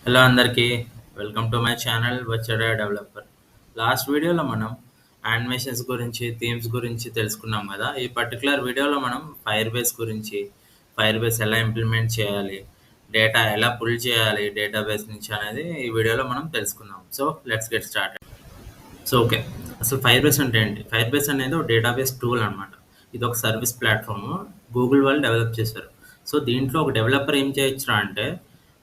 Hello అందరికీ welcome to my channel వచ్చాడా developer. Last వీడియోలో మనం యానిమేషన్స్ గురించి థీమ్స్ గురించి తెలుసుకున్నాం కదా. ఈ పర్టికులర్ వీడియోలో మనం ఫైర్ బేస్ గురించి, ఫైర్ బేస్ ఎలా ఇంప్లిమెంట్ చేయాలి, డేటా ఎలా పుల్ చేయాలి డేటాబేస్ నుంచి అనేది ఈ వీడియోలో మనం తెలుసుకుందాం. So let's get start. Okay, అసలు ఫైర్ బేస్ అంటే ఏంటి? ఫైర్ బేస్ అనేది ఒక డేటాబేస్ టూల్ అనమాట. ఇది ఒక సర్వీస్ ప్లాట్ఫామ్ గూగుల్ వాళ్ళు డెవలప్ చేశారు. సో దీంట్లో ఒక డెవలపర్ ఏం చేయొచ్చురా అంటే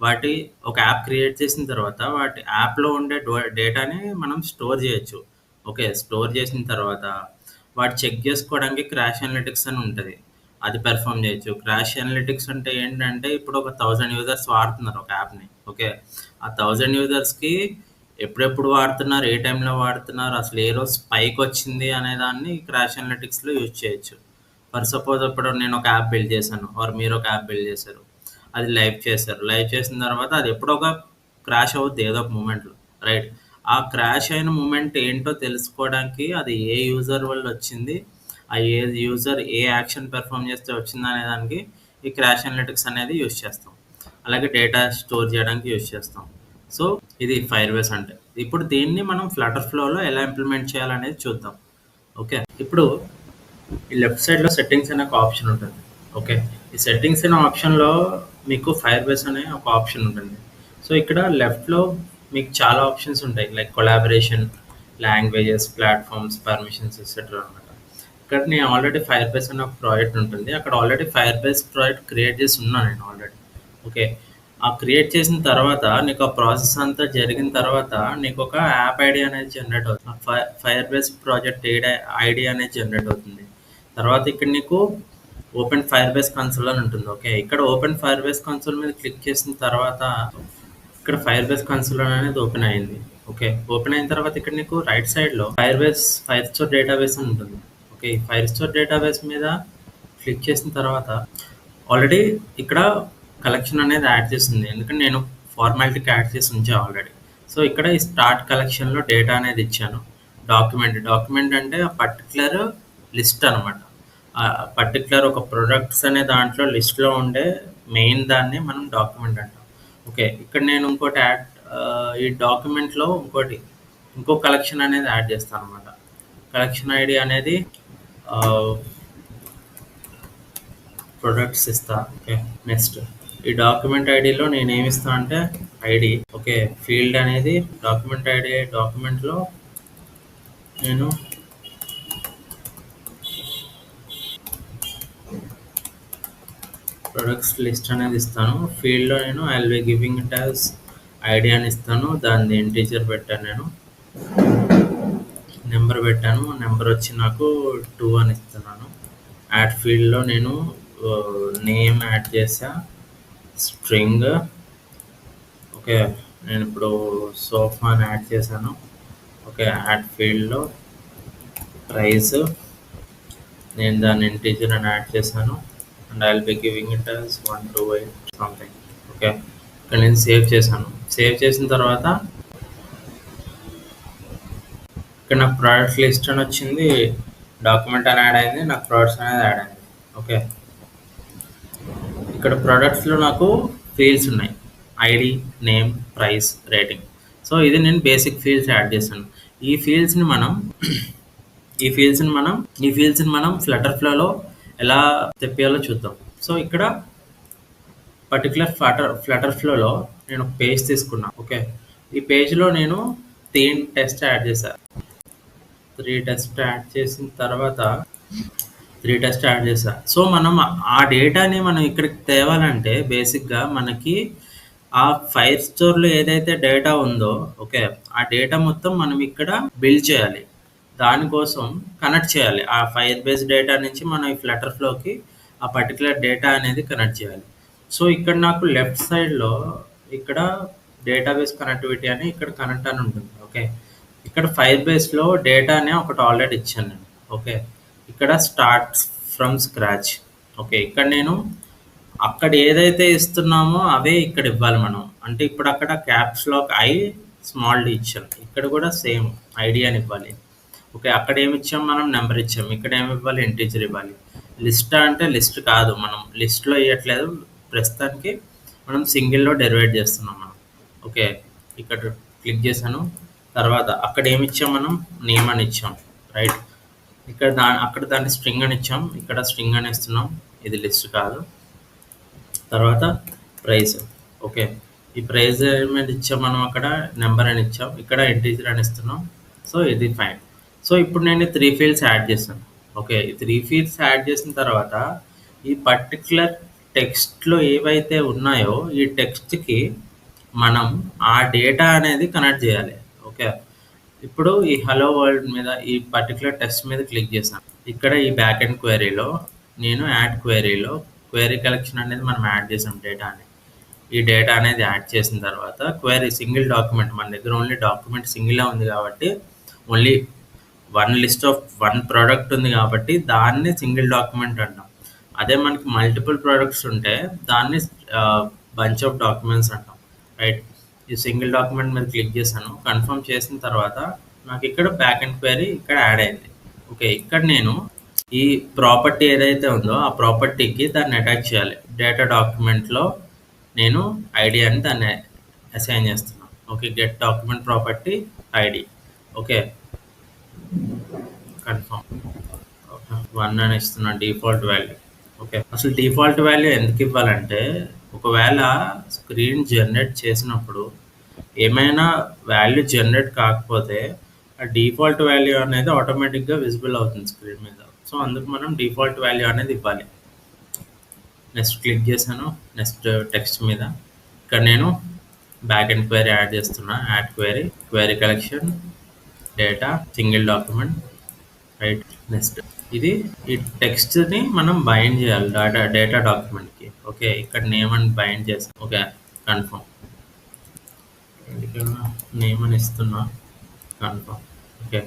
వాటి ఒక యాప్ క్రియేట్ చేసిన తర్వాత వాటి యాప్లో ఉండే డేటాని మనం స్టోర్ చేయొచ్చు. ఓకే, స్టోర్ చేసిన తర్వాత వాటి చెక్ చేసుకోవడానికి క్రాష్ అనలిటిక్స్ అని ఉంటుంది. అది పెర్ఫామ్ చేయొచ్చు. క్రాష్ అనలిటిక్స్ అంటే ఏంటంటే ఇప్పుడు ఒక 1000 యూజర్స్ వాడుతున్నారు ఒక యాప్ని. ఓకే, ఆ 1000 యూజర్స్కి ఎప్పుడెప్పుడు వాడుతున్నారు, ఏ టైంలో వాడుతున్నారు, అసలు ఏ రోజు స్పైక్ వచ్చింది అనే దాన్ని క్రాష్ అనలిటిక్స్లో యూజ్ చేయొచ్చు. ఫర్ సపోజ్ ఇప్పుడు నేను ఒక యాప్ బిల్డ్ చేశాను ఆర్ మీరు ఒక యాప్ బిల్డ్ చేశారు, అది లైవ్ చేశారు. లైవ్ చేసిన తర్వాత అది ఎప్పుడో ఒక క్రాష్ అవుద్ది ఏదో ఒక మూమెంట్లో, రైట్? ఆ క్రాష్ అయిన మూమెంట్ ఏంటో తెలుసుకోవడానికి అది ఏ యూజర్ వల్ల వచ్చింది, ఆ ఏ యూజర్ ఏ యాక్షన్ పెర్ఫామ్ చేస్తే వచ్చింది అనే దానికి ఈ క్రాష్ అనలిటిక్స్ అనేది యూజ్ చేస్తాం. అలాగే డేటా స్టోర్ చేయడానికి యూజ్ చేస్తాం. సో ఇది ఫైర్ బేస్ అంటే. ఇప్పుడు దీన్ని మనం ఫ్లటర్ ఫ్లోలో ఎలా ఇంప్లిమెంట్ చేయాలనేది చూద్దాం. ఓకే, ఇప్పుడు ఈ లెఫ్ట్ సైడ్లో సెట్టింగ్స్ అనే ఒక ఆప్షన్ ఉంటుంది. ఓకే, ఈ సెట్టింగ్స్ అనే ఆప్షన్లో మీకు ఫైర్ బేస్ అనే ఒక ఆప్షన్ ఉంటుంది. సో ఇక్కడ లెఫ్ట్లో మీకు చాలా ఆప్షన్స్ ఉంటాయి, like collaboration, languages, platforms, permissions etcetera అనమాట. ఇక్కడ నేను ఆల్రెడీ ఫైర్ బేస్ అనే ఒక ప్రాజెక్ట్ ఉంటుంది. అక్కడ already fire base project create చేసి ఉన్నాను నేను ఆల్రెడీ. ఓకే, ఆ క్రియేట్ చేసిన తర్వాత నీకు ఆ ప్రాసెస్ అంతా జరిగిన తర్వాత నీకు ఒక యాప్ ఐడి అనేది జనరేట్ అవుతుంది. ఫైర్ బేస్ ప్రాజెక్ట్ ఐడి అనేది జనరేట్ అవుతుంది. తర్వాత ఇక్కడ నీకు ఓపెన్ ఫైర్ బేస్ కన్సోల్ అని ఉంటుంది. ఓకే, ఇక్కడ ఓపెన్ ఫైర్ బేస్ కన్సోల్ మీద క్లిక్ చేసిన తర్వాత ఇక్కడ ఫైర్ బేస్ కన్సోల్ అనేది ఓపెన్ అయింది. ఓకే, ఓపెన్ అయిన తర్వాత ఇక్కడ నీకు రైట్ సైడ్లో ఫైర్ స్టోర్ డేటాబేస్ అని ఉంటుంది. ఓకే, ఈ ఫైర్ స్టోర్ డేటాబేస్ మీద క్లిక్ చేసిన తర్వాత ఆల్రెడీ ఇక్కడ కలెక్షన్ అనేది యాడ్ చేస్తుంది, ఎందుకంటే నేను ఫార్మాలిటీకి యాడ్ చేసి ఉంచా ఆల్రెడీ. సో ఇక్కడ ఈ స్టార్ట్ కలెక్షన్లో డేటా అనేది ఇచ్చాను. డాక్యుమెంట్ అంటే ఆ పర్టికులర్ లిస్ట్ అనమాట. పర్టికులర్ ఒక ప్రొడక్ట్స్ అనే దాంట్లో లిస్ట్లో ఉండే మెయిన్ దాన్ని మనం డాక్యుమెంట్ అంటాం. ఓకే, ఇక్కడ నేను ఇంకోటి ఈ డాక్యుమెంట్లో ఇంకో కలెక్షన్ అనేది యాడ్ చేస్తాను అనమాట. కలెక్షన్ ఐడి అనేది ప్రొడక్ట్స్ ఇస్తా. ఓకే, నెక్స్ట్ ఈ డాక్యుమెంట్ ఐడిలో నేను ఏమి ఇస్తా అంటే ఐడి. ఓకే, ఫీల్డ్ అనేది డాక్యుమెంట్ ఐడి. డాక్యుమెంట్లో నేను ప్రొడక్ట్స్ లిస్ట్ అనేది ఇస్తాను. ఫీల్డ్లో నేను I will be giving it as ID అని ఇస్తాను. దాన్ని ఇంటీజర్ పెట్టాను, నేను నెంబర్ పెట్టాను. నెంబర్ వచ్చి నాకు 2 అని ఇస్తున్నాను. యాడ్ ఫీల్డ్లో నేను నేమ్ యాడ్ చేసా, స్ట్రింగ్. ఓకే, నేను ఇప్పుడు సోఫా అని యాడ్ చేశాను. ఓకే, యాడ్ ఫీల్డ్లో ప్రైస్ నేను దాన్ని ఇంటీజర్ అని యాడ్ చేశాను. And I will be giving it as 128 something. Okay, ఇక్కడ నేను సేవ్ చేశాను. సేవ్ చేసిన తర్వాత ఇక్కడ నాకు ప్రోడక్ట్ లిస్ట్ అని వచ్చింది, డాక్యుమెంట్ అని యాడ్ అయింది, నాకు ప్రోడక్ట్స్ అనేది యాడ్ అయింది. ఓకే, ఇక్కడ ప్రొడక్ట్స్లో నాకు ఫీల్డ్స్ ఉన్నాయి, ID, name, price, rating. So ఇది నేను బేసిక్ ఫీల్డ్స్ యాడ్ చేశాను. ఈ ఫీల్డ్స్ని మనం ఫ్లటర్ ఫ్లోలో ఎలా తెప్పియాలో చూద్దాం. సో ఇక్కడ పర్టికులర్ ఫ్లటర్ ఫ్లోలో నేను ఒక పేజ్ తీసుకున్నా. ఓకే, ఈ పేజ్లో నేను 3 టెస్ట్ యాడ్ చేశాను. 3 టెస్ట్ యాడ్ చేసిన తర్వాత 3 టెస్ట్ యాడ్ చేశా. సో మనం ఆ డేటాని మనం ఇక్కడికి తేవాలంటే బేసిక్గా మనకి ఆ ఫైర్ స్టోర్లో ఏదైతే డేటా ఉందో, ఓకే, ఆ డేటా మొత్తం మనం ఇక్కడ బిల్డ్ చేయాలి. దానికోసం కనెక్ట్ చేయాలి. ఆ ఫైర్ బేస్ డేటా నుంచి మనం ఈ ఫ్లటర్ ఫ్లోకి ఆ పర్టికులర్ డేటా అనేది కనెక్ట్ చేయాలి. సో ఇక్కడ నాకు లెఫ్ట్ సైడ్లో ఇక్కడ డేటాబేస్ కనెక్టివిటీ అని ఇక్కడ కనెక్ట్ అని ఉంటుంది. ఓకే, ఇక్కడ ఫైర్ బేస్లో డేటా అనే ఒకటి ఆల్రెడీ ఇచ్చాను నేను. ఓకే, ఇక్కడ స్టార్ట్ ఫ్రమ్ స్క్రాచ్. ఓకే, ఇక్కడ నేను అక్కడ ఏదైతే ఇస్తున్నామో అవే ఇక్కడ ఇవ్వాలి మనం. అంటే ఇప్పుడు అక్కడ caps lock I small D ఇచ్చాం, ఇక్కడ కూడా సేమ్ ఐడి అని ఇవ్వాలి. ఓకే, అక్కడ ఏమి ఇచ్చాం మనం, నెంబర్ ఇచ్చాం. ఇక్కడ ఏమి ఇవ్వాలి, ఇంటీజర్ ఇవ్వాలి. లిస్ట్ అంటే లిస్ట్ కాదు, మనం లిస్ట్లో ఇవ్వట్లేదు ప్రస్తుతానికి, మనం సింగిల్లో డెరివేట్ చేస్తున్నాం మనం. ఓకే. ఇక్కడ క్లిక్ చేశాను. తర్వాత అక్కడ ఏమి ఇచ్చాం మనం? నేమ్ అని ఇచ్చాం. రైట్. అక్కడ దాన్ని స్ట్రింగ్ అని ఇచ్చాం. ఇక్కడ స్ట్రింగ్ అని ఇస్తున్నాం. ఇది లిస్ట్ కాదు. తర్వాత ప్రైస్. ఓకే. ఈ ప్రైస్ ఏమైనా ఇచ్చాం మనం అక్కడ నెంబర్ అని ఇచ్చాం. ఇక్కడ ఇంటీజర్ అని ఇస్తున్నాం. సో ఇది ఫైన్. సో ఇప్పుడు నేను 3 ఫీల్డ్స్ యాడ్ చేశాను. ఓకే. ఈ 3 ఫీల్డ్స్ యాడ్ చేసిన తర్వాత ఈ పర్టిక్యులర్ టెక్స్ట్‌లో ఏవైతే ఉన్నాయో ఈ టెక్స్ట్‌కి మనం ఆ డేటా అనేది కనెక్ట్ చేయాలి. ఓకే. ఇప్పుడు ఈ హలో వరల్డ్ మీద ఈ పర్టిక్యులర్ టెక్స్ట్ మీద క్లిక్ చేశాను. ఇక్కడ ఈ బ్యాక్ ఎండ్ క్వెరీలో నేను యాడ్ క్వెరీలో క్వెరీ కలెక్షన్ అనేది మనం యాడ్ చేసాం డేటాని. ఈ డేటా అనేది యాడ్ చేసిన తర్వాత క్వెరీ సింగిల్ డాక్యుమెంట్ మన దగ్గర ఓన్లీ డాక్యుమెంట్ సింగిలే ఉంది కాబట్టి only one list of one product ఉంది కాబట్టి దాన్ని సింగిల్ డాక్యుమెంట్ అంటాం. అదే మనకి మల్టిపుల్ ప్రోడక్ట్స్ ఉంటే దాన్ని బంచ్ ఆఫ్ డాక్యుమెంట్స్ అంటాం. రైట్. ఈ సింగిల్ డాక్యుమెంట్ మీద క్లిక్ చేశాను. కన్ఫర్మ్ చేసిన తర్వాత నాకు ఇక్కడ బ్యాక్ ఎండ్ క్వెరీ ఇక్కడ యాడ్ అయింది. ఓకే. ఇక్కడ నేను ఈ ప్రాపర్టీ ఏదైతే ఉందో ఆ ప్రాపర్టీకి దాన్ని అటాచ్ చేయాలి. డేటా డాక్యుమెంట్లో నేను ఐడి అని దాన్ని అసైన్ చేస్తున్నాను. Okay. Get document property ID. Okay. Confirm. Okay. 1 అని ఇస్తున్నా డిఫాల్ట్ వాల్యూ. ఓకే. అసలు డిఫాల్ట్ వాల్యూ ఎందుకు ఇవ్వాలంటే ఒకవేళ స్క్రీన్ జనరేట్ చేసినప్పుడు ఏమైనా వాల్యూ జనరేట్ కాకపోతే ఆ డిఫాల్ట్ వాల్యూ అనేది ఆటోమేటిక్గా విజిబుల్ అవుతుంది స్క్రీన్ మీద. సో అందుకు మనం డిఫాల్ట్ వాల్యూ అనేది ఇవ్వాలి. నెక్స్ట్ క్లిక్ చేశాను. నెక్స్ట్ టెక్స్ట్ మీద ఇక్కడ నేను బ్యాక్ ఎండ్ క్వెరీ యాడ్ చేస్తున్నా. Add query collection data single document. Right. Next ఇది ఈ టెక్స్ట్ని మనం బైండ్ చేయాలి డేటా డాక్యుమెంట్కి. ఓకే. ఇక్కడ నేమ్ అని బైండ్ చేస్తాం. ఓకే. కన్ఫర్మ్. నేమ్ అని ఇస్తున్నా. కన్ఫర్మ్. ఓకే.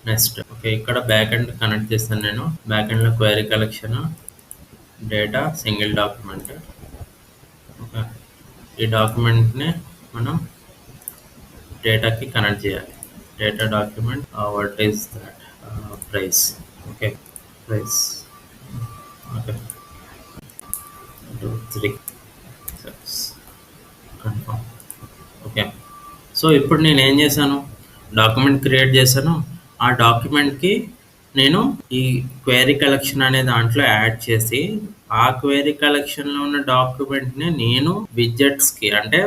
Next okay. ఇక్కడ బ్యాక్ ఎండ్ కనెక్ట్ చేస్తాను నేను. బ్యాక్ ఎండ్లో query collection data single document. Okay. ఈ డాక్యుమెంట్ని మనం డేటాకి కనెక్ట్ చేయాలి. Data document what is that price. Okay. Price. Okay. 2 3 6 confirm. Okay. So ఇప్పుడు నేను ఏం చేశాను? డాక్యుమెంట్ క్రియేట్ చేశాను. ఆ డాక్యుమెంట్కి నేను ఈ క్వెరీ కలెక్షన్ అనే దాంట్లో యాడ్ చేసి ఆ క్వెరీ కలెక్షన్లో ఉన్న డాక్యుమెంట్ని నేను విడ్జెట్స్కి అంటే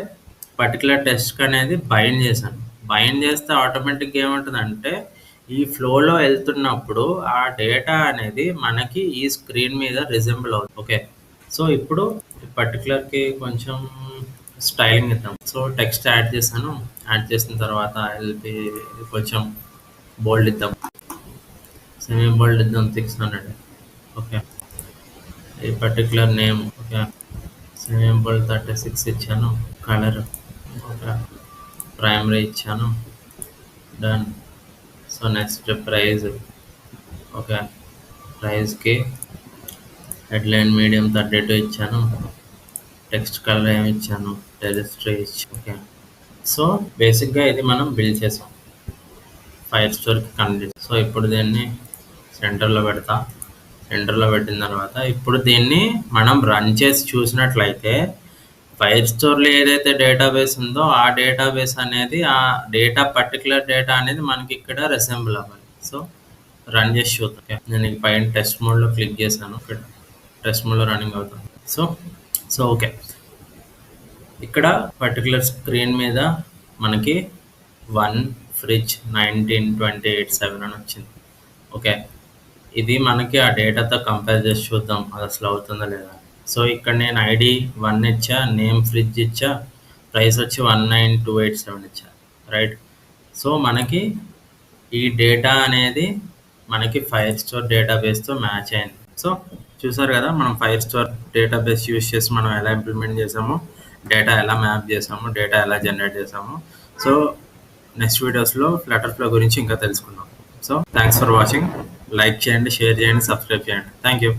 పర్టికులర్ టెక్స్ట్కి అనేది బైండ్ చేశాను. బైండ్ చేస్తే ఆటోమేటిక్గా ఏముంటుందంటే ఈ ఫ్లోలో వెళ్తున్నప్పుడు ఆ డేటా అనేది మనకి ఈ స్క్రీన్ మీద రిజెంబుల్ అవుతుంది. ఓకే. సో ఇప్పుడు పర్టికులర్కి కొంచెం స్టైలింగ్ ఇద్దాం. సో టెక్స్ట్ యాడ్ చేశాను. యాడ్ చేసిన తర్వాత ఎల్పి కొంచెం బోల్డ్ ఇద్దాం. సెమీ బోల్డ్ ఇద్దాం 600. ఓకే. ఈ particular name. Okay. Semi bold 36 ఇచ్చాను. Colour okay. ప్రైమరీ ఇచ్చాను. Done. So next prize. Okay. ప్రైజ్కి హెడ్లైన్ మీడియం 32 ఇచ్చాను. టెక్స్ట్ కలర్ ఏమి ఇచ్చాను? టెలిస్ట్రీ ఇచ్చి. ఓకే. సో బేసిక్గా ఇది మనం బిల్డ్ చేసాం. ఫైర్ స్టోర్కి కనెక్ట్ చేసాం. సో ఇప్పుడు దీన్ని సెంటర్లో పెడతా. సెంటర్లో పెట్టిన తర్వాత ఇప్పుడు దీన్ని మనం రన్ చేసి చూసినట్లయితే ఫైర్ స్టోర్లో ఏదైతే డేటాబేస్ ఉందో ఆ డేటాబేస్ అనేది ఆ డేటా పర్టికులర్ డేటా అనేది మనకి ఇక్కడ రిసెంబుల్ అవ్వాలి. సో రన్ చేసి చూద్దాం. ఓకే. నేను ఈ పైన టెస్ట్ మోడ్లో క్లిక్ చేశాను. ఇక్కడ టెస్ట్ మోడ్లో రన్నింగ్ అవుతుంది. So okay. ఇక్కడ పర్టికులర్ స్క్రీన్ మీద మనకి 1 ఫ్రిడ్జ్ 19 28 7 అని వచ్చింది. ఓకే. ఇది మనకి ఆ డేటాతో కంపేర్ చేసి చూద్దాం అది అసలు అవుతుందా లేదా. సో ఇక్కడ నేను ఐడి 1 ఇచ్చా, నేమ్ ఫ్రిడ్జ్ ఇచ్చా, ప్రైస్ వచ్చి 19287 ఇచ్చా. రైట్. సో మనకి ఈ డేటా అనేది మనకి ఫైర్ స్టోర్ డేటాబేస్తో మ్యాచ్ అయింది. సో చూసారు కదా మనం ఫైర్ స్టోర్ డేటాబేస్ యూజ్ చేసి మనం ఎలా ఇంప్లిమెంట్ చేసాము, డేటా ఎలా మ్యాప్ చేసాము, డేటా ఎలా జనరేట్ చేసాము. సో నెక్స్ట్ వీడియోస్లో ఫ్లటర్ ఫ్లో గురించి ఇంకా తెలుసుకుందాం. So thanks for watching. Like చేయండి, షేర్ చేయండి, సబ్స్క్రైబ్ చేయండి. Thank you.